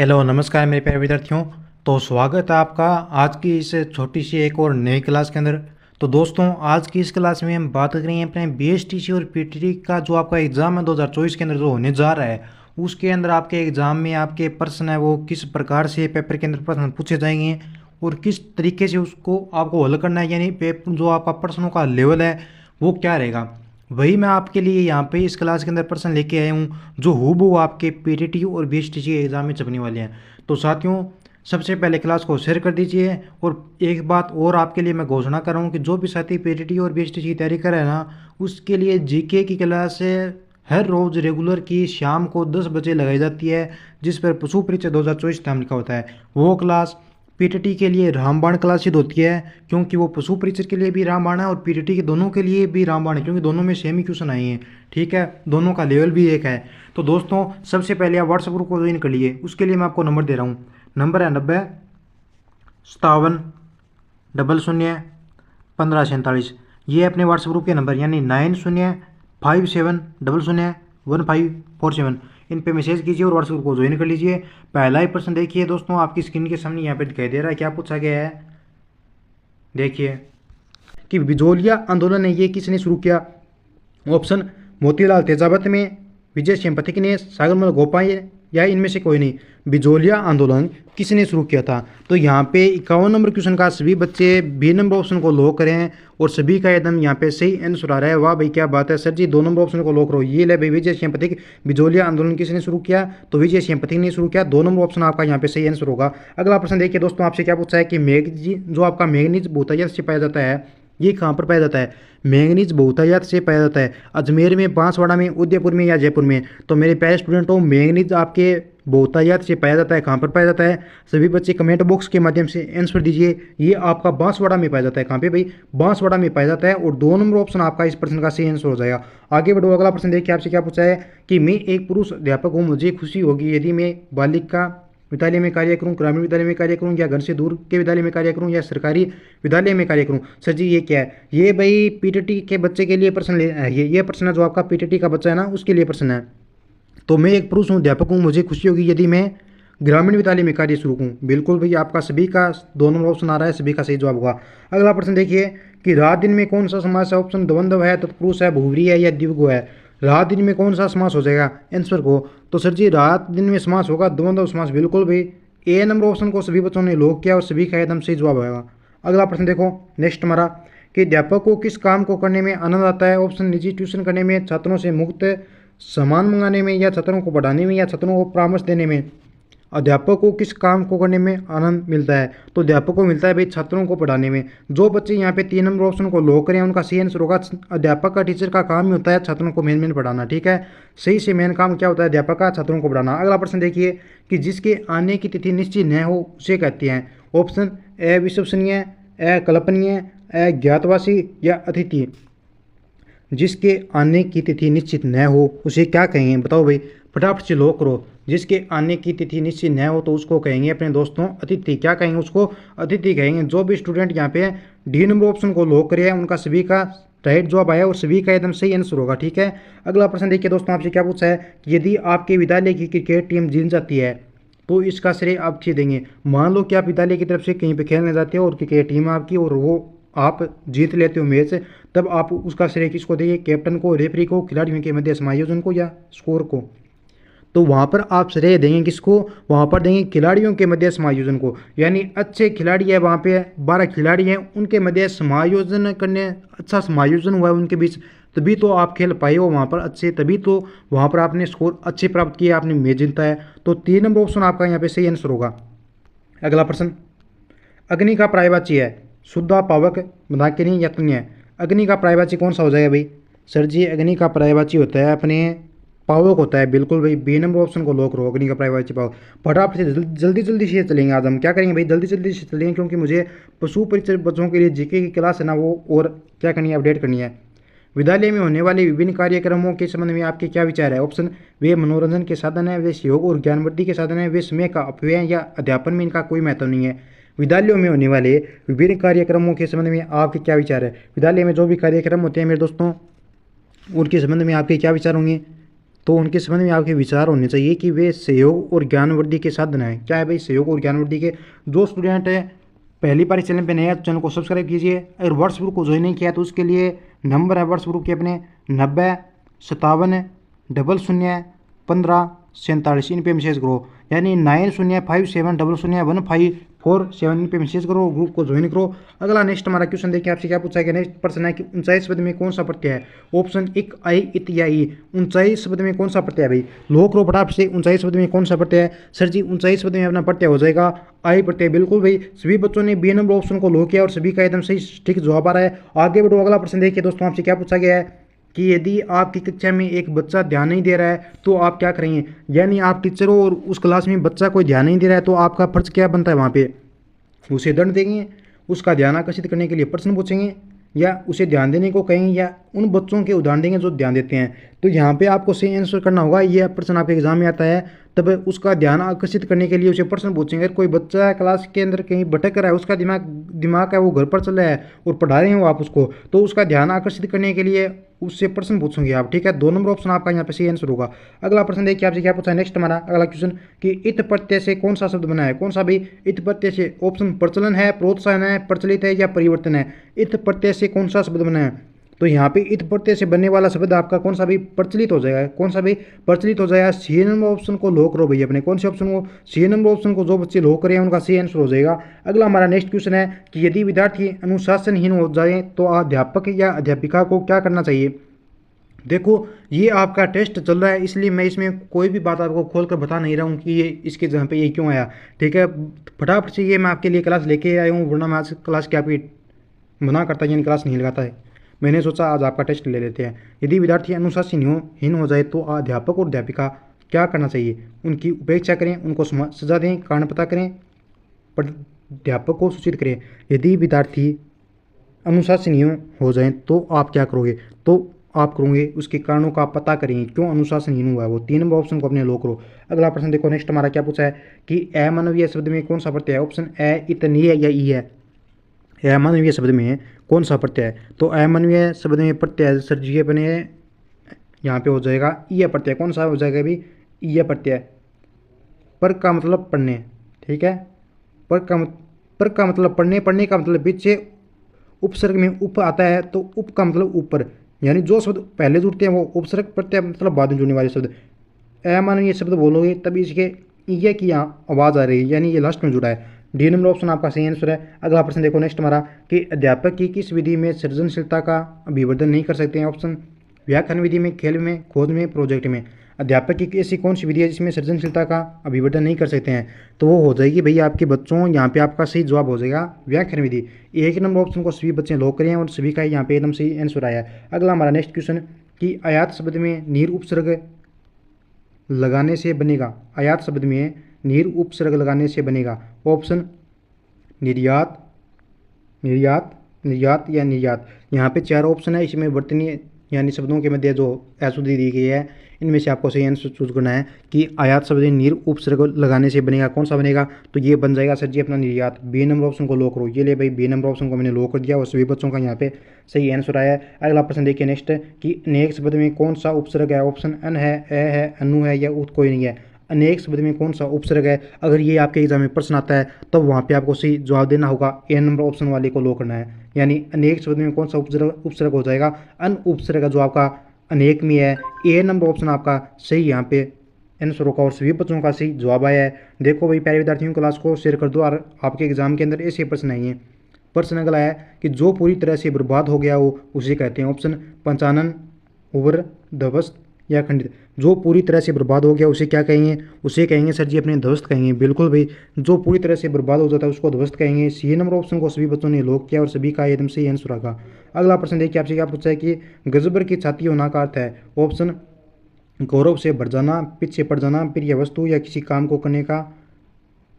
Hello नमस्कार मेरे प्यारे विद्यार्थियों। तो स्वागत है आपका आज की इस छोटी सी एक और नई क्लास के अंदर। तो दोस्तों आज की इस क्लास में हम बात करेंगे अपने बीएसटीसी और पीटीटी का जो आपका एग्ज़ाम है 2024 के अंदर जो होने जा रहा है, उसके अंदर आपके एग्ज़ाम में आपके प्रश्न है वो किस प्रकार से पेपर के अंदर प्रश्न पूछे जाएंगे और किस तरीके से उसको आपको हल करना है, यानी पेपर जो आपका प्रश्नों का लेवल है वो क्या रहेगा, वही मैं आपके लिए यहाँ पे इस क्लास के अंदर प्रश्न लेके आया हूँ जो हूबहू आपके पीटीटी और बीएसटीसी एग्ज़ाम में छपने वाले हैं। तो साथियों सबसे पहले क्लास को शेयर कर दीजिए। और एक बात और आपके लिए मैं घोषणा कर रहा हूँ कि जो भी साथी पीटीटी और बीएसटीसी की तैयारी कर रहे हैं ना, उसके लिए जीके की क्लास हर रोज़ रेगुलर की शाम को 10 बजे लगाई जाती है, जिस पर पशु परीक्षा 2024 नाम लिखा होता है। वो क्लास पीटीटी के लिए रामबाण क्लास सिद्ध होती है, क्योंकि वो पशु परीक्षा के लिए भी रामबाण है और पीटीटी के दोनों के लिए भी रामबाण है, क्योंकि दोनों में सेम ही क्वेश्चन आए हैं। ठीक है, दोनों का लेवल भी एक है। तो दोस्तों सबसे पहले आप व्हाट्सएप ग्रुप को ज्वाइन कर लिए, उसके लिए मैं आपको नंबर दे रहा हूँ। नंबर है 90 57 00 1547। ये अपने व्हाट्सएप ग्रुप के नंबर यानी 9057001547। इन पे मैसेज कीजिए और व्हाट्सएप को ज्वाइन कर लीजिए। पहला ही प्रश्न देखिए दोस्तों, आपकी स्क्रीन के सामने यहाँ पे दिखाई दे रहा है, क्या पूछा गया है। देखिए कि बिजोलिया आंदोलन है ये किसने शुरू किया। ऑप्शन मोतीलाल तेजावत में, विजय सिंह ने, सागरमल गोपाल या इनमें से कोई नहीं। बिजोलिया आंदोलन किसने शुरू किया था। तो यहाँ पे 51 नंबर क्वेश्चन का सभी बच्चे बी नंबर ऑप्शन को लॉक करें और सभी का एकदम यहाँ पे सही आंसर आ रहा है। वाह भाई क्या बात है सर जी, 2 नंबर ऑप्शन को लॉक करो। ये ले भाई विजय सिंह बिजोलिया आंदोलन किसने शुरू किया, तो विजय सिंह ने शुरू किया। 2 नंबर ऑप्शन आपका यहाँ पे सही आंसर होगा। अगला प्रश्न देखिए दोस्तों, आपसे क्या पूछा है कि मैग्नीज जो आपका मैग्नीज बहुतायत से पाया जाता है, ये कहाँ पर पाया जाता है। मैंगनीज बहुतायत से पाया जाता है अजमेर में, बांसवाड़ा में, उदयपुर में या जयपुर में। तो मेरे प्यारे स्टूडेंट हो, मैंगनीज आपके बहुतायत से पाया जाता है, कहाँ पर पाया जाता है। सभी बच्चे कमेंट बॉक्स के माध्यम से आंसर दीजिए। ये आपका बांसवाड़ा में पाया जाता है। कहाँ पे भाई, बांसवाड़ा में पाया जाता है। और 2 नंबर ऑप्शन आपका इस प्रश्न का सही आंसर हो जाएगा। आगे बढ़ो, अगला प्रश्न देखिए आपसे क्या पूछा है कि मैं एक पुरुष अध्यापक हूँ, मुझे खुशी होगी यदि मैं बालिका विद्यालय में कार्य करूं, ग्रामीण विद्यालय में कार्य करूं, या घर से दूर के विद्यालय में कार्य करूं, या सरकारी विद्यालय में कार्य करूं। सर जी ये क्या है, ये भाई पीटीटी के बच्चे के लिए प्रश्न ये प्रश्न है जो आपका पीटीटी का बच्चा है ना, उसके लिए प्रश्न है। तो मैं एक पुरुष हूँ, अध्यापक हूँ, मुझे खुशी होगी यदि मैं ग्रामीण विद्यालय में कार्य शुरू करूँ। बिल्कुल भाई आपका सभी का 2 नंबर ऑप्शन आ रहा है, सभी का सही जवाब होगा। अगला प्रश्न देखिए कि रात दिन में कौन सा समास है। ऑप्शन द्वंद्व है, तत्पुरुष है, बहुव्रीहि है या द्विगु है। रात दिन में कौन सा समास हो जाएगा आंसर को, तो सर जी रात दिन में समास होगा द्वंद्व समास। बिल्कुल भाई ए नंबर ऑप्शन को सभी बच्चों ने लॉक किया और सभी का एकदम सही जवाब होगा। अगला प्रश्न देखो नेक्स्ट हमारा कि अध्यापक को किस काम को करने में आनंद आता है। ऑप्शन निजी ट्यूशन करने में, छात्रों से मुफ्त सामान मंगाने में, या छात्रों को पढ़ाने में, या छात्रों को परामर्श देने में। अध्यापक को किस काम को करने में आनंद मिलता है, तो अध्यापक को मिलता है भाई छात्रों को पढ़ाने में। जो बच्चे यहाँ पे 3 नंबर ऑप्शन को लॉक करें उनका सही आंसर होगा अध्यापक का, टीचर का काम ही होता है छात्रों को मेन पढ़ाना। ठीक है, सही से मेन काम क्या होता है, अध्यापक का छात्रों को पढ़ाना। अगला प्रश्न देखिए कि जिसके आने की तिथि निश्चित न हो उसे कहते हैं। ऑप्शन अविश्वसनीय, अकल्पनीय, अज्ञातवासी या अतिथि। जिसके आने की तिथि निश्चित न हो उसे क्या कहेंगे, बताओ भाई फटाफट से लॉक करो। जिसके आने की तिथि निश्चित न हो तो उसको कहेंगे अपने दोस्तों अतिथि। क्या कहेंगे उसको, अतिथि कहेंगे। जो भी स्टूडेंट यहाँ पे डी नंबर ऑप्शन को लॉक करे उनका सभी का राइट जवाब आया और सभी का एकदम सही आंसर होगा। ठीक है, अगला प्रश्न देखिए दोस्तों, आपसे क्या पूछा है कि यदि आपके विद्यालय की क्रिकेट टीम जीत जाती है तो इसका श्रेय आप किसे देंगे। मान लो कि आप विद्यालय की तरफ से कहीं पर खेलने जाते हो और क्रिकेट टीम आपकी और वो आप जीत लेते हो मैच, तब आप उसका श्रेय किसको देंगे, कैप्टन को, रेफरी को, खिलाड़ियों के मध्य समायोजन को, या स्कोर को। तो वहाँ पर आप श्रेय देंगे किसको, वहाँ पर देंगे खिलाड़ियों के मध्य समायोजन को। यानी अच्छे खिलाड़ी है वहाँ पे 12 खिलाड़ी हैं, उनके मध्य समायोजन करने, अच्छा समायोजन हुआ है उनके बीच, तभी तो आप खेल पाए हो वहाँ पर अच्छे, तभी तो वहाँ पर आपने स्कोर अच्छे प्राप्त किए, आपने मैच जीता है। तो 3 नंबर ऑप्शन आपका यहाँ पे सही आंसर होगा। अगला प्रश्न, अग्नि का पर्यायवाची है शुद्धा, पावक, मदाकिनी या तन्य। अग्नि का पर्यायवाची कौन सा हो जाएगा भाई, सर जी अग्नि का पर्यायवाची होता है अपने पावक होता है। बिल्कुल भाई बी नंबर ऑप्शन को लॉक करो, अग्नि का पर्यायवाची पावक। फटाफट से जल्दी जल्दी से चलेंगे आज हम, क्या करेंगे भाई जल्दी जल्दी से चलेंगे, क्योंकि मुझे पशु परीक्षा बच्चों के लिए जीके की क्लास है ना वो और क्या करनी है, अपडेट करनी है। विद्यालय में होने वाले विभिन्न कार्यक्रमों के संबंध में आपके क्या विचार है। ऑप्शन वे मनोरंजन के साधन है, वे सहयोग और ज्ञानवृद्धि के साधन है, वे समय का अपव्यय या अध्यापन में इनका कोई महत्व नहीं है। विद्यालयों में होने वाले विभिन्न कार्यक्रमों के संबंध में आपके क्या विचार है। विद्यालय में जो भी कार्यक्रम होते हैं मेरे दोस्तों, उनके संबंध में आपके क्या विचार होंगे। तो उनके संबंध में आपके विचार होने चाहिए कि वे सहयोग और ज्ञानवृद्धि के साधन हैं। क्या है भाई? सहयोग और ज्ञानवृद्धि के। जो स्टूडेंट है पहली बार इस चैनल पे नए हैं तो चैनल को सब्सक्राइब कीजिए। अगर व्हाट्सएप ग्रुप को ज्वाइन नहीं किया तो उसके लिए नंबर है व्हाट्सएप ग्रुप के अपने 9057001547। इन पे मैसेज करो, यानी 9057001547 इन पे मैसेज करो, ग्रुप को ज्वाइन करो। अगला नेक्स्ट हमारा क्वेश्चन देखिए आपसे क्या पूछा गया। नेक्स्ट प्रश्न है कि 49 शब्द में कौन सा प्रत्यय है? ऑप्शन एक आई, इत या ई। 49 शब्द में कौन सा प्रत्यय है भाई? लोक रो फटाफट से। 49 शब्द में कौन सा प्रत्यय है? सर जी 49 शब्द में अपना प्रत्यय हो जाएगा आई प्रत्यय। बिल्कुल भाई, सभी बच्चों ने बी नंबर ऑप्शन को लो किया और सभी का एकदम सही ठीक जवाब आ रहा है। आगे बढ़ो, अगला प्रश्न देखिए दोस्तों आपसे क्या पूछा गया है कि यदि आपकी कक्षा में एक बच्चा ध्यान नहीं दे रहा है तो आप क्या करेंगे? यानी आप टीचर हो और उस क्लास में बच्चा कोई ध्यान नहीं दे रहा है तो आपका फर्ज क्या बनता है? वहाँ पे उसे दंड देंगे, उसका ध्यान आकर्षित करने के लिए प्रश्न पूछेंगे, या उसे ध्यान देने को कहेंगे, या उन बच्चों के उदाहरण देंगे जो ध्यान देते हैं? तो यहाँ पे आपको सही आंसर करना होगा। ये प्रश्न आपके एग्जाम में आता है, तब उसका ध्यान आकर्षित करने के लिए उसे प्रश्न पूछेंगे। अगर कोई बच्चा क्लास के अंदर कहीं भटक रहा है, उसका दिमाग है वो घर पर चल रहा है और पढ़ा रहे हो आप उसको, तो उसका ध्यान आकर्षित करने के लिए उससे प्रश्न पूछेंगे आप। ठीक है, 2 नंबर ऑप्शन आपका यहाँ पे सही आंसर होगा। अगला प्रश्न देखिए आपसे क्या पूछा है। नेक्स्ट हमारा अगला क्वेश्चन कि इत प्रत्यय से कौन सा शब्द बना है? कौन सा भाई? इत प्रत्यय से। ऑप्शन प्रचलन है, प्रोत्साहन है, प्रचलित है या परिवर्तन है? इत प्रत्यय से कौन सा शब्द बना है? तो यहाँ पे इत प्रत्यय से बनने वाला शब्द आपका कौन सा भी प्रचलित हो जाएगा? कौन सा भी प्रचलित हो जाएगा? सी नंबर ऑप्शन को लो करो भैया अपने। कौन से ऑप्शन को? सी नंबर ऑप्शन को जो बच्चे लो करें उनका सही आंसर हो जाएगा। अगला हमारा नेक्स्ट क्वेश्चन है कि यदि विद्यार्थी अनुशासनहीन हो जाए तो अध्यापक या अध्यापिका को क्या करना चाहिए? देखो ये आपका टेस्ट चल रहा है इसलिए मैं इसमें कोई भी बात आपको खोल कर बता नहीं रहा हूँ कि ये इसके जहाँ पे ये क्यों आया। ठीक है, फटाफट से ये मैं आपके लिए क्लास लेके आया हूँ, वरना मैं आज क्लास की आपकी मना करता है, यानी क्लास नहीं लगाता है। मैंने सोचा आज आपका टेस्ट ले लेते हैं। यदि विद्यार्थी अनुशासनहीन हो जाए तो अध्यापक और अध्यापिका क्या करना चाहिए? उनकी उपेक्षा करें, उनको सजा दें, कारण पता करें, अध्यापक को सूचित करें। यदि विद्यार्थी अनुशासनहीन हो जाए तो आप क्या करोगे? तो आप करोगे उसके कारणों का पता करेंगे, क्यों अनुशासनहीन हुआ है वो। 3 नंबर ऑप्शन को अपने लो करो। अगला प्रश्न देखो नेक्स्ट हमारा क्या पूछा है कि अमानवीय शब्द में कौन सा प्रत्यय है? ऑप्शन ए, इतनीय या ई है। अमानवीय शब्द में कौन सा प्रत्यय है? तो अमानवीय शब्द में प्रत्यय सर जी अपने यहाँ पे हो जाएगा ई प्रत्यय। कौन सा हो जाएगा अभी? ई प्रत्यय। पर का मतलब पढ़ने। ठीक है, पर का मतलब पढ़ने, पढ़ने का मतलब पीछे उपसर्ग में उप आता है तो उप का मतलब ऊपर, यानी जो शब्द पहले जुड़ते हैं वो उपसर्ग प्रत्यय मतलब बाद में जुड़ने वाले शब्द। अमानवीय शब्द बोलोगे तभी इसके ई की यहाँ आवाज़ आ रही है, यानी ये लास्ट में जुड़ा है। डी नंबर ऑप्शन आपका सही आंसर है। अगला प्रश्न देखो नेक्स्ट हमारा कि अध्यापक की किस विधि में सृजनशीलता का अभिवर्धन नहीं कर सकते हैं? ऑप्शन व्याख्यान विधि में, खेल में, खोज में, प्रोजेक्ट में। अध्यापक की ऐसी कौन सी विधि है जिसमें सृजनशीलता का अभिवर्धन नहीं कर सकते हैं? तो वो हो जाएगी भैया आपके बच्चों, यहाँ पे आपका सही जवाब हो जाएगा व्याख्यान विधि। 1 नंबर ऑप्शन को सभी बच्चे लोग करें और सभी का यहाँ पे एकदम सही आंसर आया है। अगला हमारा नेक्स्ट क्वेश्चन कि आयात शब्द में नीर उपसर्ग लगाने से बनेगा। आयात शब्द में नीर उपसर्ग लगाने से बनेगा। ऑप्शन निर्यात, निर्यात, निर्यात या निर्यात। यहाँ पे 4 ऑप्शन है, इसमें वर्तनीय यानी शब्दों के मध्य जो अशुद्धि दी गई है इनमें से आपको सही आंसर चूज करना है कि आयात शब्द नीर उपसर्ग लगाने से बनेगा। कौन सा बनेगा? तो ये बन जाएगा सर जी अपना निर्यात। बी नंबर ऑप्शन को लो करो। ये ले भाई, बी नंबर ऑप्शन को मैंने लो कर दिया और सभी बच्चों का यहाँ पे सही आंसर आया है। अगला प्रश्न देखिए नेक्स्ट कि अनेक शब्द में कौन सा उपसर्ग है? ऑप्शन अन है, ए है, अनु है या उत कोई नहीं है। अनेक शब्द में कौन सा उपसर्ग है? अगर ये आपके एग्जाम में प्रश्न आता है तब वहाँ पे आपको सही जवाब देना होगा, ए नंबर ऑप्शन वाले को लो करना है। यानी अनेक शब्द में कौन सा उपसर्ग हो जाएगा? अन उपसर्ग जो आपका अनेक में है। ए नंबर ऑप्शन आपका सही यहाँ पे आंसर होगा और सभी बच्चों का सही जवाब आया है। देखो भाई प्यारे विद्यार्थियों, क्लास को शेयर कर दो और आपके एग्जाम के अंदर ऐसे प्रश्न आएंगे। प्रश्न अगला है कि जो पूरी तरह से बर्बाद हो गया हो उसे कहते हैं। ऑप्शन पंचानन, उबर, ध्वस्त या खंडित। जो पूरी तरह से बर्बाद हो गया उसे क्या कहेंगे? उसे कहेंगे सर जी अपने ध्वस्त कहेंगे। बिल्कुल भाई, जो पूरी तरह से बर्बाद हो जाता है उसको ध्वस्त कहेंगे। सी नंबर ऑप्शन को सभी बच्चों ने लॉक किया और सभी का एकदम सही आंसर होगा। अगला प्रश्न देखिए आपसे क्या पूछा है कि गजबर की छाती होना का अर्थ है। ऑप्शन गौरव से भर जाना, पीछे पड़ जाना, प्रिय वस्तु या किसी काम को करने का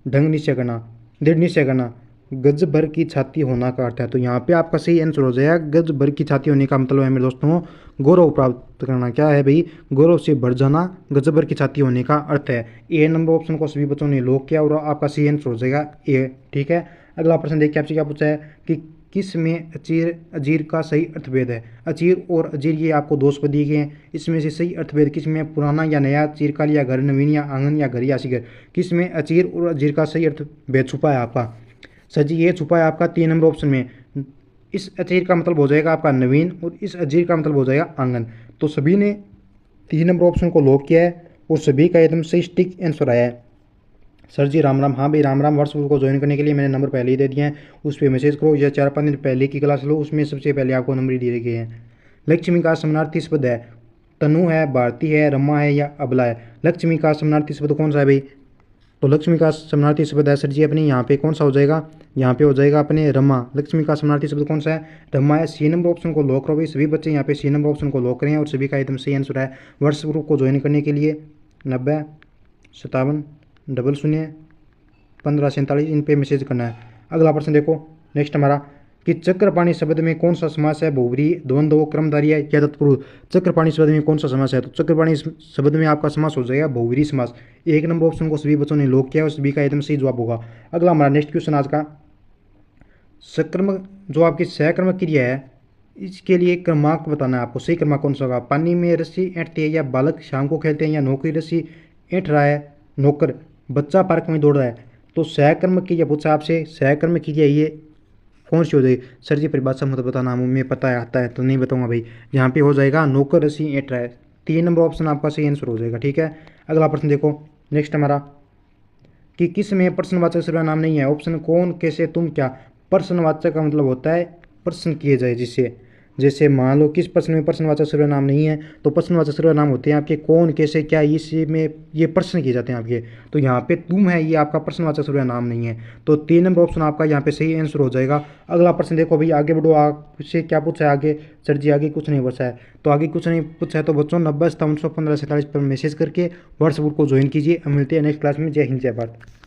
ढंग निश्चय करना, दृढ़ निश्चय करना। गज भर की छाती होना का अर्थ है, तो यहाँ पे आपका सही आंसर हो जाएगा गज भर की छाती होने का मतलब है मेरे दोस्तों गौरव प्राप्त करना। क्या है भाई? गौरव से भर जाना गज भर की छाती होने का अर्थ है। ए नंबर ऑप्शन को सभी बच्चों ने लॉक किया और आपका सही आंसर हो जाएगा ए। ठीक है, अगला प्रश्न देखिए आपसे क्या पूछा है कि किस में अजीर का सही अर्थभेद है। अजीर और अजीर ये आपको दो शब्द दिए गए हैं, इसमें से सही अर्थभेद किस में, पुराना या नया, चिरकाल या घर, नवीन या आंगन या घर या शिखर, किस में अजीर और अजीर का सही अर्थभेद छुपा है आपका। सर जी ये छुपा है आपका 3 नंबर ऑप्शन में। इस अजीर का मतलब हो जाएगा आपका नवीन और इस अजीर का मतलब हो जाएगा आंगन। तो सभी ने 3 नंबर ऑप्शन को लॉक किया है और सभी का एकदम सही स्टिक आंसर आया है। सर जी राम राम। हाँ भाई राम राम। व्हाट्सएप को ज्वाइन करने के लिए मैंने नंबर पहले ही दे दिए हैं, उस पर मैसेज करो या 4-5 दिन पहले की क्लास लो, उसमें सबसे पहले आपको नंबर ही दिए गए हैं। लक्ष्मी का समानार्थी शब्द है, तनु है, भारती है, रमा है या अबला है। लक्ष्मी का समानार्थी शब्द कौन सा है भाई। तो लक्ष्मी का समानार्थी शब्द है सर जी अपने यहाँ पे कौन सा हो जाएगा, यहाँ पे हो जाएगा अपने रमा। लक्ष्मी का समानार्थी शब्द कौन सा है, रमा है। सी नंबर ऑप्शन को लॉक करो भाई। सभी बच्चे यहाँ पे सी नंबर ऑप्शन को लॉक करें और सभी का एकदम सही आंसर है। व्हाट्सएप ग्रुप को ज्वाइन करने के लिए 90 57 00 1547 इन पे मैसेज करना है। अगला प्रश्न देखो नेक्स्ट हमारा कि चक्रपाणी शब्द में कौन सा समास है, बहुब्री, द्वंद्व, क्रमधारी है या तत्पुरुष। चक्रपाणी शब्द में कौन सा समास है, तो चक्रपाणी शब्द में आपका समास हो जाएगा बहुब्री समास। 1 नंबर ऑप्शन को सभी बच्चों ने लॉक किया और सभी का एकदम सही जवाब होगा। अगला हमारा नेक्स्ट क्वेश्चन आज का, सकर्मक जो आपकी सहकर्मक क्रिया है इसके लिए क्रमांक बताना है आपको। सही क्रमांक कौन सा होगा, पानी में रस्सी ऐंठती है या बालक शाम को खेलते हैं या नौकरी रस्सी ऐंठ रहा है नौकर, बच्चा पार्क में दौड़ रहा है। तो सहकर्मक क्रिया पूछा आपसे, सहकर्मक क्रिया ये कौन सी हो जाएगी। सर जी परिभाषा मत बताना, मुझे पता है आता है तो नहीं बताऊंगा भाई। यहाँ पे हो जाएगा नौकर रस्सी ऐंठ रहा है। 3 नंबर ऑप्शन आपका सही आंसर हो जाएगा। ठीक है अगला प्रश्न देखो नेक्स्ट हमारा कि किस में प्रश्नवाचक सर्वनाम नहीं है। ऑप्शन कौन, कैसे, तुम, क्या। प्रश्नवाचक का मतलब होता है प्रश्न किए जाए जिससे, जैसे मान लो किस प्रश्न में प्रश्नवाचक सर्वनाम नहीं है, तो प्रश्नवाचक सर्वनाम होते हैं आपके कौन, कैसे, क्या, इसी में ये प्रश्न किए जाते हैं आपके। तो यहाँ पे तुम है ये आपका प्रश्नवाचक सर्वनाम नहीं है। तो 3 नंबर ऑप्शन आपका यहाँ पे सही आंसर हो जाएगा। अगला प्रश्न देखो भाई आगे बढ़ो, आपसे क्या पूछा है आगे। सर जी आगे कुछ नहीं पूछा है, तो आगे कुछ नहीं पूछा है तो बच्चों 90 57 15 47 पर मैसेज करके व्हाट्सएप को ज्वाइन कीजिए। मिलते हैं नेक्स्ट क्लास में। जय हिंद जय भारत।